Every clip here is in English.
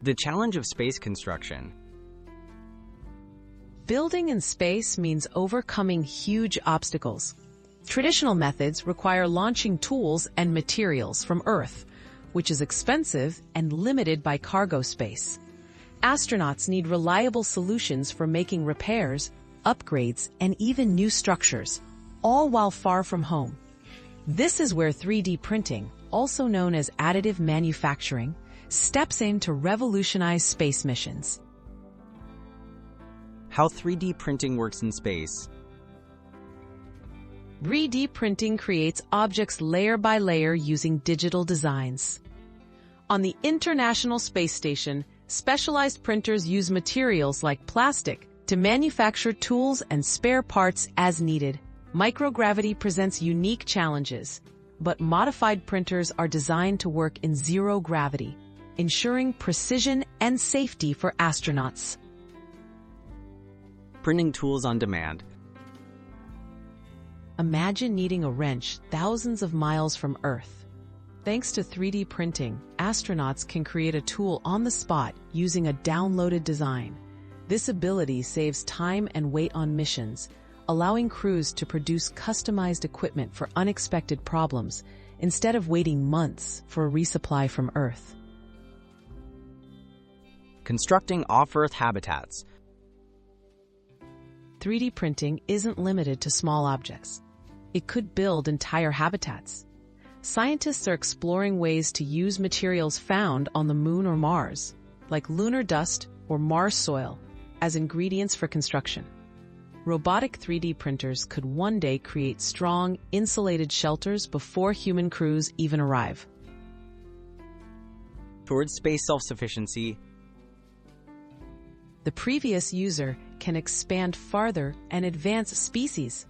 The challenge of space construction. Building in space means overcoming huge obstacles. Traditional methods require launching tools and materials from Earth, which is expensive and limited by cargo space. Astronauts need reliable solutions for making repairs, upgrades, and even new structures, all while far from home. This is where 3D printing, also known as additive manufacturing, steps in to revolutionize space missions. How 3D printing works in space. 3D printing creates objects layer by layer using digital designs. On the International Space Station, specialized printers use materials like plastic to manufacture tools and spare parts as needed. Microgravity presents unique challenges, but modified printers are designed to work in zero gravity, ensuring precision and safety for astronauts. Printing tools on demand. Imagine needing a wrench thousands of miles from Earth. Thanks to 3D printing, astronauts can create a tool on the spot using a downloaded design. This ability saves time and weight on missions, allowing crews to produce customized equipment for unexpected problems instead of waiting months for a resupply from Earth. Constructing off-Earth habitats. 3D printing isn't limited to small objects. It could build entire habitats. Scientists are exploring ways to use materials found on the Moon or Mars, like lunar dust or Mars soil, as ingredients for construction. Robotic 3D printers could one day create strong, insulated shelters before human crews even arrive. Towards space self-sufficiency. The previous user can expand farther and advance species.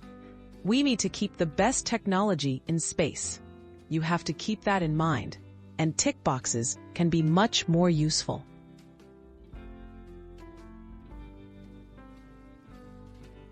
We need to keep the best technology in space. You have to keep that in mind, and tick boxes can be much more useful.